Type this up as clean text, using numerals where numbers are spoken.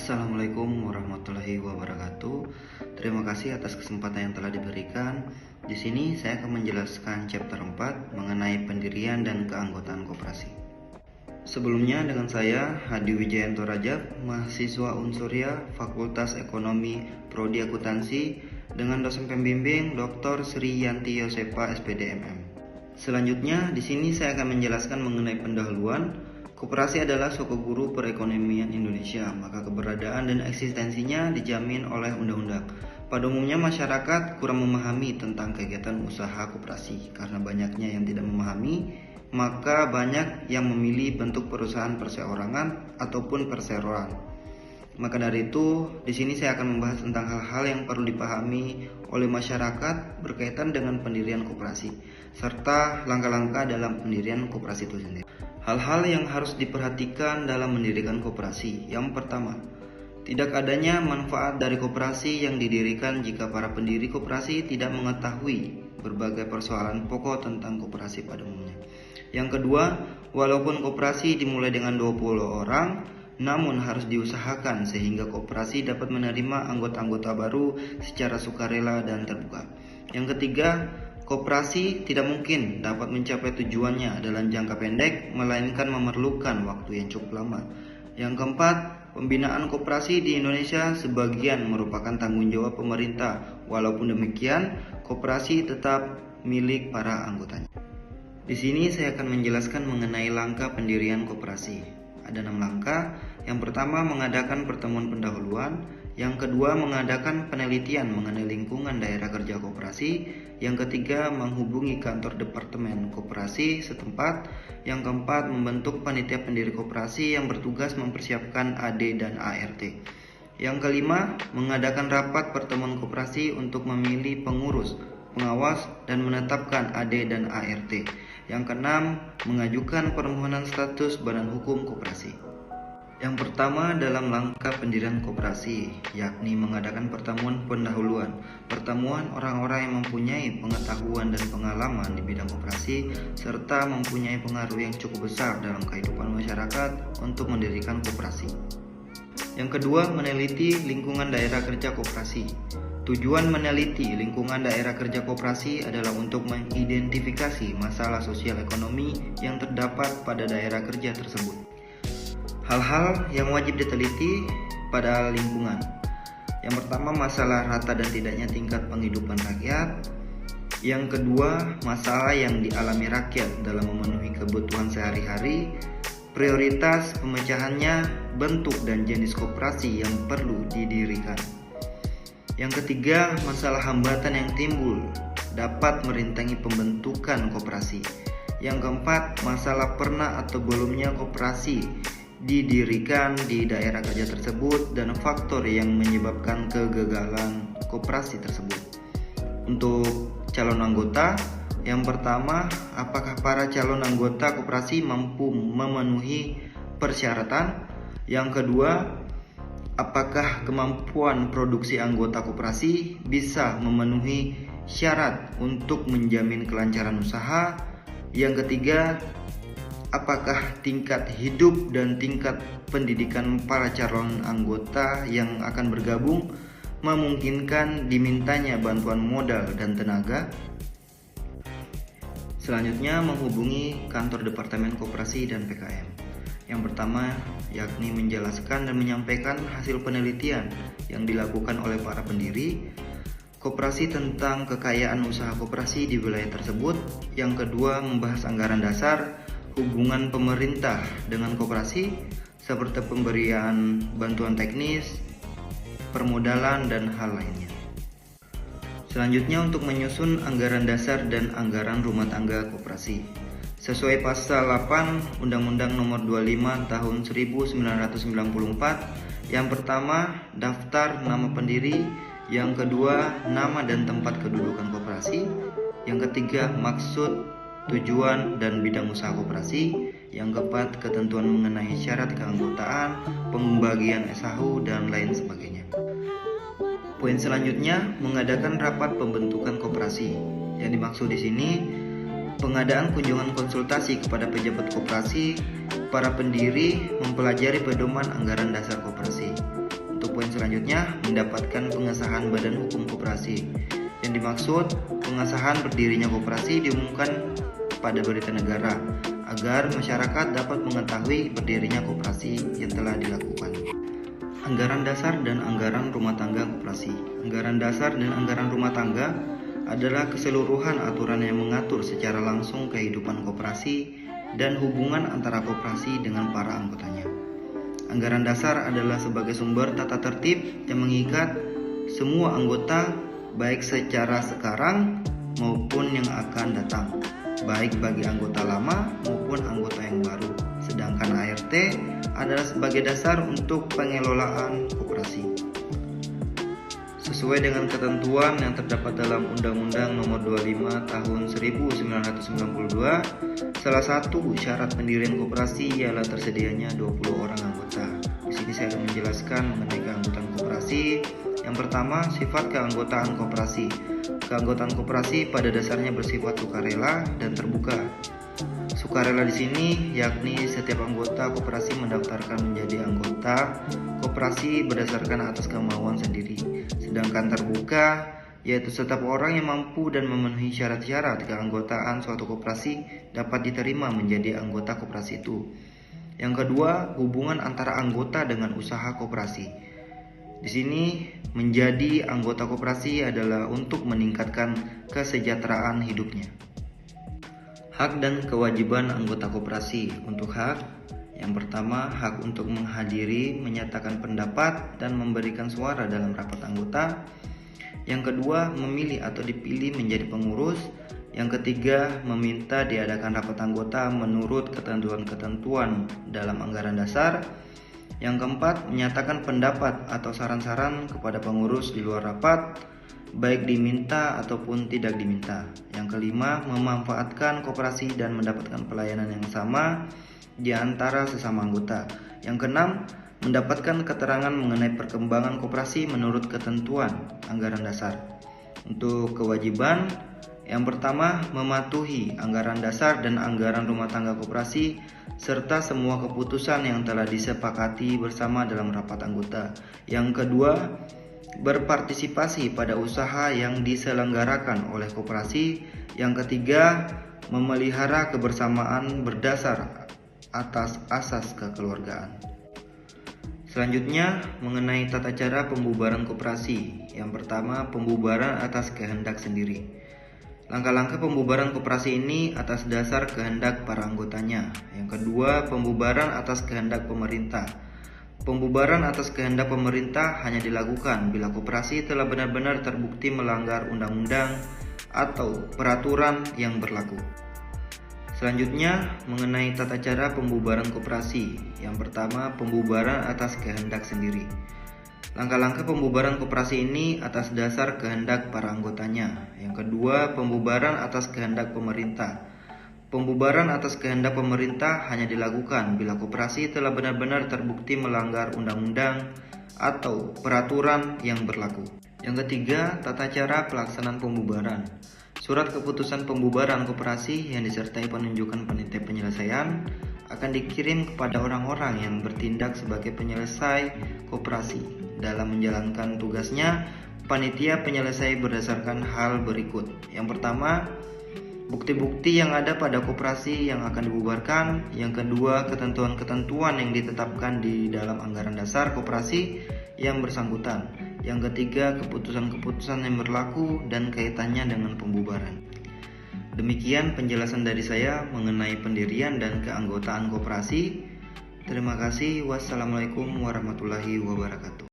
Assalamualaikum warahmatullahi wabarakatuh. Terima kasih atas kesempatan yang telah diberikan. Di sini saya akan menjelaskan chapter 4 mengenai pendirian dan keanggotaan koperasi. Sebelumnya dengan saya Hadi Wijayanto Rajab, mahasiswa Unsurya Fakultas Ekonomi Prodi Akuntansi dengan dosen pembimbing Dr. Sri Yanti Yosepa SPD MM. Selanjutnya di sini saya akan menjelaskan mengenai pendahuluan. Koperasi adalah suku guru perekonomian Indonesia, maka keberadaan dan eksistensinya dijamin oleh undang-undang. Pada umumnya masyarakat kurang memahami tentang kegiatan usaha koperasi. Karena banyaknya yang tidak memahami, maka banyak yang memilih bentuk perusahaan perseorangan ataupun perseroan. Maka dari itu, di sini saya akan membahas tentang hal-hal yang perlu dipahami oleh masyarakat berkaitan dengan pendirian koperasi, serta langkah-langkah dalam pendirian koperasi itu sendiri. Hal-hal yang harus diperhatikan dalam mendirikan koperasi. Yang pertama, tidak adanya manfaat dari koperasi yang didirikan jika para pendiri koperasi tidak mengetahui berbagai persoalan pokok tentang koperasi pada umumnya. Yang kedua, walaupun koperasi dimulai dengan 20 orang, namun harus diusahakan sehingga koperasi dapat menerima anggota-anggota baru secara sukarela dan terbuka. Yang ketiga, koperasi tidak mungkin dapat mencapai tujuannya dalam jangka pendek, melainkan memerlukan waktu yang cukup lama. Yang keempat, pembinaan koperasi di Indonesia sebagian merupakan tanggung jawab pemerintah. Walaupun demikian, koperasi tetap milik para anggotanya. Di sini saya akan menjelaskan mengenai langkah pendirian koperasi. Ada 6 langkah. Yang pertama, mengadakan pertemuan pendahuluan. Yang kedua, mengadakan penelitian mengenai lingkungan daerah kerja koperasi. Yang ketiga, menghubungi kantor departemen koperasi setempat. Yang keempat, membentuk panitia pendiri koperasi yang bertugas mempersiapkan AD dan ART. Yang kelima, mengadakan rapat pertemuan koperasi untuk memilih pengurus, pengawas, dan menetapkan AD dan ART. Yang keenam, mengajukan permohonan status badan hukum koperasi. Yang pertama dalam langkah pendirian koperasi, yakni mengadakan pertemuan pendahuluan. Pertemuan orang-orang yang mempunyai pengetahuan dan pengalaman di bidang koperasi serta mempunyai pengaruh yang cukup besar dalam kehidupan masyarakat untuk mendirikan koperasi. Yang kedua, meneliti lingkungan daerah kerja koperasi. Tujuan meneliti lingkungan daerah kerja koperasi adalah untuk mengidentifikasi masalah sosial ekonomi yang terdapat pada daerah kerja tersebut. Hal-hal yang wajib diteliti pada lingkungan. Yang pertama, masalah rata dan tidaknya tingkat penghidupan rakyat. Yang kedua, masalah yang dialami rakyat dalam memenuhi kebutuhan sehari-hari. Prioritas pemecahannya, bentuk dan jenis koperasi yang perlu didirikan. Yang ketiga, masalah hambatan yang timbul dapat merintangi pembentukan koperasi. Yang keempat, masalah pernah atau belumnya koperasi didirikan di daerah kerja tersebut dan faktor yang menyebabkan kegagalan koperasi tersebut. Untuk calon anggota, yang pertama, apakah para calon anggota koperasi mampu memenuhi persyaratan? Yang kedua, apakah kemampuan produksi anggota koperasi bisa memenuhi syarat untuk menjamin kelancaran usaha? Yang ketiga, apakah tingkat hidup dan tingkat pendidikan para calon anggota yang akan bergabung memungkinkan dimintanya bantuan modal dan tenaga? Selanjutnya, menghubungi kantor Departemen Koperasi dan PKM. Yang pertama, yakni menjelaskan dan menyampaikan hasil penelitian yang dilakukan oleh para pendiri koperasi tentang kekayaan usaha koperasi di wilayah tersebut. Yang kedua, membahas anggaran dasar, hubungan pemerintah dengan koperasi, seperti pemberian bantuan teknis, permodalan, dan hal lainnya. Selanjutnya, untuk menyusun anggaran dasar dan anggaran rumah tangga koperasi. Sesuai pasal 8 Undang-Undang Nomor 25 Tahun 1994, yang pertama, daftar nama pendiri. Yang kedua, nama dan tempat kedudukan koperasi. Yang ketiga, maksud, tujuan, dan bidang usaha koperasi. Yang keempat, ketentuan mengenai syarat keanggotaan, pembagian SHU, dan lain sebagainya. Poin selanjutnya, mengadakan rapat pembentukan koperasi. Yang dimaksud di sini, pengadaan kunjungan konsultasi kepada pejabat koperasi, para pendiri mempelajari pedoman anggaran dasar koperasi. Untuk poin selanjutnya, mendapatkan pengesahan Badan Hukum Koperasi. Yang dimaksud, pengesahan berdirinya koperasi diumumkan pada Berita Negara agar masyarakat dapat mengetahui berdirinya koperasi yang telah dilakukan. Anggaran dasar dan anggaran rumah tangga koperasi. Anggaran dasar dan anggaran rumah tangga adalah keseluruhan aturan yang mengatur secara langsung kehidupan koperasi dan hubungan antara koperasi dengan para anggotanya. Anggaran dasar adalah sebagai sumber tata tertib yang mengikat semua anggota baik secara sekarang maupun yang akan datang, baik bagi anggota lama maupun anggota yang baru. Sedangkan ART adalah sebagai dasar untuk pengelolaan koperasi. Sesuai dengan ketentuan yang terdapat dalam Undang-Undang Nomor 25 Tahun 1992, salah satu syarat pendirian koperasi ialah tersedianya 20 orang anggota. Di sini saya akan menjelaskan mengenai keanggotaan koperasi. Yang pertama, sifat keanggotaan koperasi. Keanggotaan koperasi pada dasarnya bersifat sukarela dan terbuka. Sukarela di sini yakni setiap anggota koperasi mendaftarkan menjadi anggota koperasi berdasarkan atas kemauan sendiri. Sedangkan terbuka yaitu setiap orang yang mampu dan memenuhi syarat-syarat keanggotaan suatu koperasi dapat diterima menjadi anggota koperasi itu. Yang kedua, hubungan antara anggota dengan usaha koperasi. Di sini menjadi anggota koperasi adalah untuk meningkatkan kesejahteraan hidupnya. Hak dan kewajiban anggota koperasi. Untuk hak, yang pertama, hak untuk menghadiri, menyatakan pendapat, dan memberikan suara dalam rapat anggota. Yang kedua, memilih atau dipilih menjadi pengurus. Yang ketiga, meminta diadakan rapat anggota menurut ketentuan-ketentuan dalam anggaran dasar. Yang keempat, menyatakan pendapat atau saran-saran kepada pengurus di luar rapat, baik diminta ataupun tidak diminta. Yang kelima, memanfaatkan koperasi dan mendapatkan pelayanan yang sama di antara sesama anggota. Yang keenam, mendapatkan keterangan mengenai perkembangan koperasi menurut ketentuan anggaran dasar. Untuk kewajiban, yang pertama, mematuhi anggaran dasar dan anggaran rumah tangga koperasi serta semua keputusan yang telah disepakati bersama dalam rapat anggota. Yang kedua, berpartisipasi pada usaha yang diselenggarakan oleh koperasi. Yang ketiga, memelihara kebersamaan berdasar atas asas kekeluargaan. Selanjutnya, mengenai tata cara pembubaran koperasi. Yang pertama, pembubaran atas kehendak sendiri. Langkah-langkah pembubaran koperasi ini atas dasar kehendak para anggotanya. Yang kedua, pembubaran atas kehendak pemerintah. Pembubaran atas kehendak pemerintah hanya dilakukan bila koperasi telah benar-benar terbukti melanggar undang-undang atau peraturan yang berlaku. Selanjutnya, mengenai tata cara pembubaran koperasi. Yang pertama, pembubaran atas kehendak sendiri. Langkah-langkah pembubaran koperasi ini atas dasar kehendak para anggotanya. Yang kedua, pembubaran atas kehendak pemerintah. Pembubaran atas kehendak pemerintah hanya dilakukan bila koperasi telah benar-benar terbukti melanggar undang-undang atau peraturan yang berlaku. Yang ketiga, tata cara pelaksanaan pembubaran. Surat keputusan pembubaran koperasi yang disertai penunjukan panitia penyelesaian akan dikirim kepada orang-orang yang bertindak sebagai penyelesai koperasi. Dalam menjalankan tugasnya, panitia penyelesai berdasarkan hal berikut. Yang pertama, bukti-bukti yang ada pada koperasi yang akan dibubarkan. Yang kedua, ketentuan-ketentuan yang ditetapkan di dalam anggaran dasar koperasi yang bersangkutan. Yang ketiga, keputusan-keputusan yang berlaku dan kaitannya dengan pembubaran. Demikian penjelasan dari saya mengenai pendirian dan keanggotaan koperasi. Terima kasih. Wassalamualaikum warahmatullahi wabarakatuh.